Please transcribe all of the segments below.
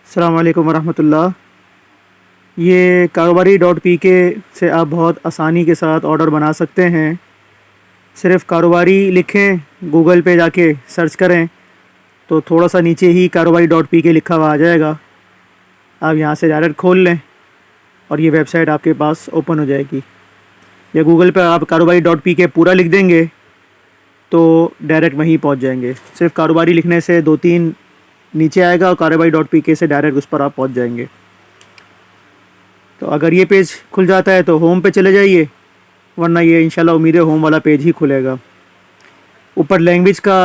अस्सलाम वालेकुम वरहमतुल्लाह। ये कारोबारी डॉट पी के से आप बहुत आसानी के साथ ऑर्डर बना सकते हैं। सिर्फ़ कारोबारी लिखें, गूगल पे जाके सर्च करें तो थोड़ा सा नीचे ही कारोबारी डॉट पी के लिखा हुआ आ जाएगा। आप यहाँ से डायरेक्ट खोल लें और ये वेबसाइट आपके पास ओपन हो जाएगी। या गूगल पे आप कारोबारी डॉट पी के पूरा लिख देंगे तो डायरेक्ट वहीं पहुँच जाएंगे। सिर्फ़ कारोबारी लिखने से 2-3 नीचे आएगा और कारोबारी डॉट पी के से डायरेक्ट उस पर आप पहुँच जाएंगे। तो अगर ये पेज खुल जाता है तो होम पे चले जाइए, वरना ये इंशाल्लाह उम्मीद है होम वाला पेज ही खुलेगा। ऊपर लैंग्वेज का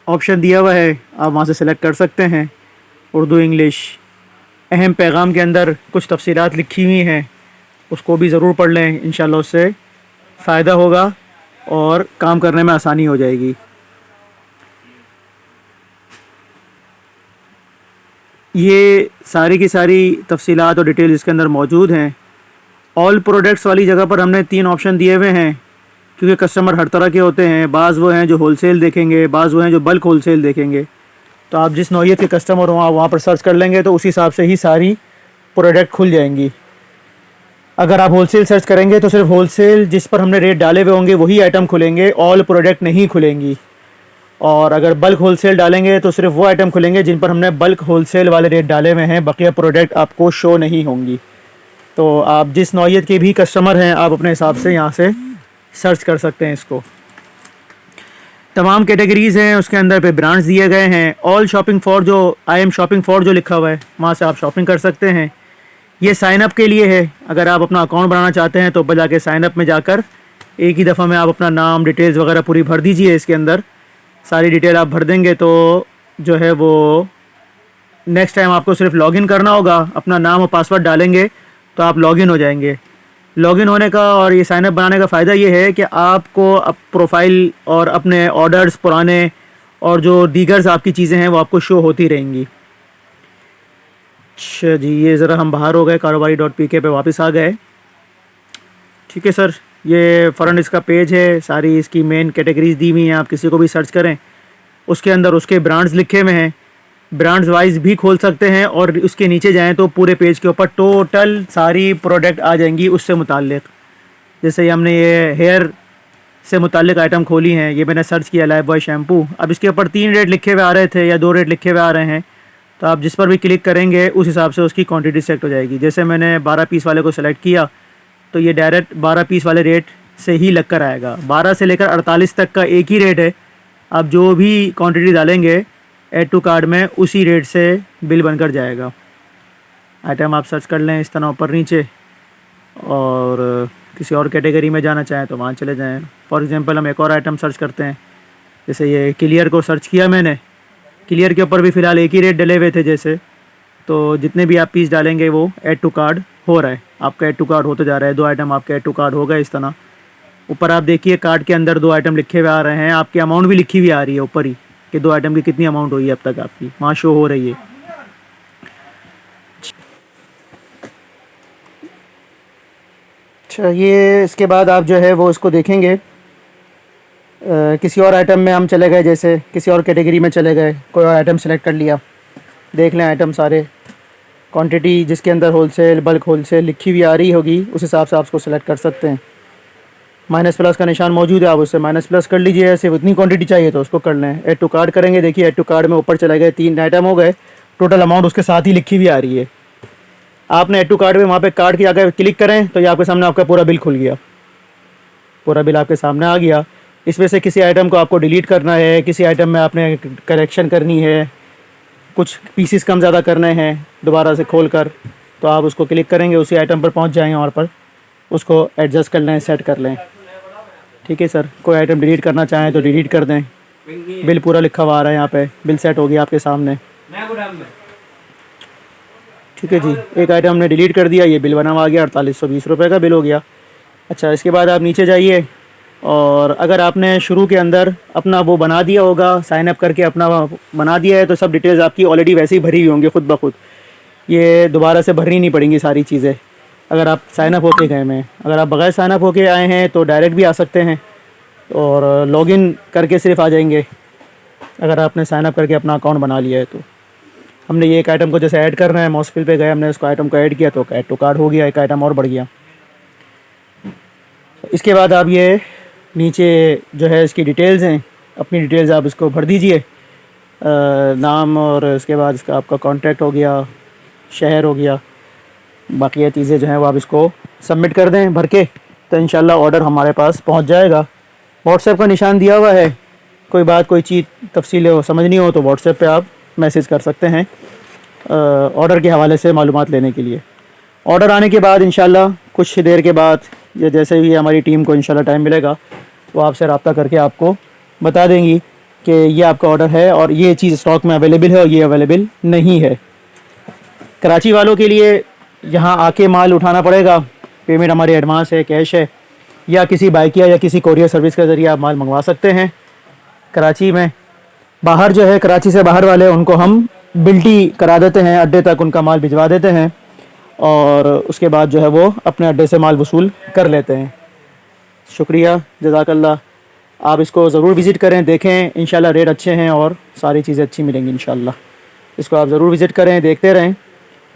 ऑप्शन दिया हुआ है, आप वहाँ से सेलेक्ट कर सकते हैं, उर्दू इंग्लिश। अहम पैगाम के अंदर कुछ तफसीलात लिखी हुई हैं, उसको भी ज़रूर पढ़ लें, इंशाल्लाह उससे फ़ायदा होगा और काम करने में आसानी हो जाएगी। ये सारी की सारी तफसीलात और डिटेल इसके अंदर मौजूद हैं। ऑल प्रोडक्ट्स वाली जगह पर हमने 3 ऑप्शन दिए हुए हैं, क्योंकि कस्टमर हर तरह के होते हैं। बाज़ वो हैं जो होलसेल देखेंगे, बाज़ वो हैं जो बल्क होलसेल देखेंगे। तो आप जिस नौइयत के कस्टमर हो वहाँ पर सर्च कर लेंगे तो उसी हिसाब से ही सारी प्रोडक्ट खुल जाएंगी। अगर आप होलसेल सर्च करेंगे तो सिर्फ होलसेल जिस पर हमने रेट डाले हुए होंगे वही आइटम खुलेंगे, ऑल प्रोडक्ट नहीं खुलेंगी। और अगर बल्क होलसेल डालेंगे तो सिर्फ वो आइटम खुलेंगे जिन पर हमने बल्क होलसेल वाले रेट डाले हुए हैं, बकिया प्रोडक्ट आपको शो नहीं होंगी। तो आप जिस नौइयत के भी कस्टमर हैं आप अपने हिसाब से यहाँ से सर्च कर सकते हैं। इसको तमाम कैटेगरीज़ हैं, उसके अंदर पे ब्रांड्स दिए गए हैं। ऑल शॉपिंग फॉर जो आई एम शॉपिंग फॉर जो लिखा हुआ है वहाँ से आप शॉपिंग कर सकते हैं। ये साइन अप के लिए है, अगर आप अपना अकाउंट बनाना चाहते हैं तो ऊपर जाके साइन अप में जाकर एक ही दफ़ा में आप अपना नाम डिटेल्स वगैरह पूरी भर दीजिए। इसके अंदर सारी डिटेल आप भर देंगे तो जो है वो नेक्स्ट टाइम आपको सिर्फ लॉगिन करना होगा, अपना नाम और पासवर्ड डालेंगे तो आप लॉगिन हो जाएंगे। लॉगिन होने का और ये साइन अप बनाने का फ़ायदा ये है कि आपको अब प्रोफाइल और अपने ऑर्डर्स पुराने और जो दीगर आपकी चीज़ें हैं वो आपको शो होती रहेंगी। अच्छा जी, ये ज़रा हम बाहर हो गए, कारोबारी डॉट पी के पे वापस आ गए। ठीक है सर, ये फ़ौरन इसका पेज है, सारी इसकी मेन कैटेगरीज़ दी हुई हैं। आप किसी को भी सर्च करें उसके अंदर उसके ब्रांड्स लिखे हुए हैं, ब्रांड्स वाइज भी खोल सकते हैं और उसके नीचे जाएं तो पूरे पेज के ऊपर टोटल सारी प्रोडक्ट आ जाएंगी उससे मुताल्लिक़। जैसे हमने ये हेयर से मुताल्लिक़ आइटम खोली हैं, ये मैंने सर्च किया लाइफ बॉय शैम्पू। अब इसके ऊपर 3 रेट लिखे हुए आ रहे थे या 2 रेट लिखे हुए आ रहे हैं, तो आप जिस पर भी क्लिक करेंगे उस हिसाब से उसकी क्वांटिटी सेलेक्ट हो जाएगी। जैसे मैंने 12 पीस वाले को सेलेक्ट किया तो ये डायरेक्ट 12 पीस वाले रेट से ही लग कर आएगा। 12 से लेकर 48 तक का एक ही रेट है। आप जो भी क्वांटिटी डालेंगे ऐड टू कार्ड में उसी रेट से बिल बनकर जाएगा। आइटम आप सर्च कर लें इस तरह ऊपर नीचे, और किसी और कैटेगरी में जाना चाहें तो वहाँ चले जाएं। फॉर एग्जांपल हम एक और आइटम सर्च करते हैं, जैसे ये क्लियर को सर्च किया मैंने। क्लियर के ऊपर भी फ़िलहाल एक ही रेट डले हुए थे जैसे, तो जितने भी आप पीस डालेंगे वो ऐड टू कार्ड हो रहा है, आपका ऐड टू कार्ड होते जा रहा है। 2 आइटम आपके ऐड टू कार्ड हो गए इस तरह। ऊपर आप देखिए कार्ड के अंदर 2 आइटम लिखे हुए आ रहे हैं, आपकी अमाउंट भी लिखी हुई आ रही है ऊपर ही कि 2 आइटम की कितनी अमाउंट हुई है अब तक आपकी, वहाँ शो हो रही है। अच्छा, ये इसके बाद आप जो है वो इसको देखेंगे। किसी और आइटम में हम चले गए, जैसे किसी और कैटेगरी में चले गए, कोई और आइटम सेलेक्ट कर लिया। देख लें आइटम सारे, क्वांटिटी जिसके अंदर होलसेल बल्क होलसेल लिखी हुई आ रही होगी उस हिसाब से आप उसको सेलेक्ट कर सकते हैं। माइनस प्लस का निशान मौजूद है, आप उससे माइनस प्लस कर लीजिए। सिर्फ उतनी क्वांटिटी चाहिए तो उसको कर लें। ऐड टू कार्ड करेंगे, देखिए ऐड टू कार्ड में ऊपर चले गए, 3 आइटम हो गए, टोटल अमाउंट उसके साथ ही लिखी हुई आ रही है। आपने ऐड टू कार्ड में वहाँ पे कार्ड की अगर क्लिक करें तो ये आपके सामने आपका पूरा बिल खुल गया, पूरा बिल आपके सामने आ गया। इसमें से किसी आइटम को आपको डिलीट करना है, किसी आइटम में आपने करेक्शन करनी है, कुछ पीसीस कम ज़्यादा करने हैं दोबारा से खोल कर, तो आप उसको क्लिक करेंगे, उसी आइटम पर पहुंच जाएंगे, वहाँ पर उसको एडजस्ट कर लें, सेट कर लें। ठीक है सर, कोई आइटम डिलीट करना चाहें तो डिलीट कर दें। बिल पूरा लिखा हुआ आ रहा है यहाँ पे, बिल सेट हो गया आपके सामने। ठीक है जी, एक आइटम हमने डिलीट कर दिया, ये बिल बना हुआ आ गया, 4820 रुपये का बिल हो गया। अच्छा, इसके बाद आप नीचे जाइए और अगर आपने शुरू के अंदर अपना वो बना दिया होगा, साइन अप करके अपना बना दिया है, तो सब डिटेल्स आपकी ऑलरेडी वैसे ही भरी हुई होंगी खुद ब खुद, ये दोबारा से भरनी नहीं पड़ेंगी सारी चीज़ें। अगर आप साइन अप होके गए हैं, अगर आप बगैर साइन अप होके आए हैं तो डायरेक्ट भी आ सकते हैं और लॉगिन करके सिर्फ आ जाएंगे अगर आपने साइन अप करके अपना अकाउंट बना लिया है तो। हमने ये एक आइटम को जैसे ऐड करना है, मॉसफिल पे गए, हमने इसको आइटम को ऐड किया तो ऐड टू कार्ट हो गया, एक आइटम और बढ़ गया। इसके बाद आप ये नीचे जो है इसकी डिटेल्स हैं, अपनी डिटेल्स आप इसको भर दीजिए, नाम, और इसके बाद इसका आपका कॉन्टैक्ट हो गया, शहर हो गया, बाकी ये चीज़ें जो हैं वो आप इसको सबमिट कर दें भर के, तो इंशाल्लाह ऑर्डर हमारे पास पहुंच जाएगा। व्हाट्सएप का निशान दिया हुआ है, कोई बात कोई चीज़ तफसील हो समझनी हो तो व्हाट्सएप पे आप मैसेज कर सकते हैं ऑर्डर के हवाले से मालूमात लेने के लिए। ऑर्डर आने के बाद इंशाल्लाह कुछ देर के बाद या जैसे भी हमारी टीम को इंशाल्लाह टाइम मिलेगा वो आपसे रब्ता करके आपको बता देंगी कि ये आपका ऑर्डर है और ये चीज़ स्टॉक में अवेलेबल है और ये अवेलेबल नहीं है। कराची वालों के लिए यहाँ आके माल उठाना पड़ेगा, पेमेंट हमारी एडवांस है, कैश है, या किसी बाइकिया या किसी कोरियर सर्विस के ज़रिए आप माल मंगवा सकते हैं कराची में। बाहर जो है कराची से बाहर वाले उनको हम बिल्टी करा देते हैं, अड्डे तक उनका माल भिजवा देते हैं और उसके बाद जो है वो अपने अड्डे से माल वसूल कर लेते हैं। शुक्रिया, जज़ाकल्लाह। आप इसको ज़रूर विज़िट करें, देखें, इंशाल्लाह रेट अच्छे हैं और सारी चीज़ें अच्छी मिलेंगी इंशाल्लाह। इसको आप ज़रूर विज़िट करें, देखते रहें,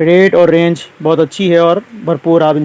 रेट और रेंज बहुत अच्छी है और भरपूर आप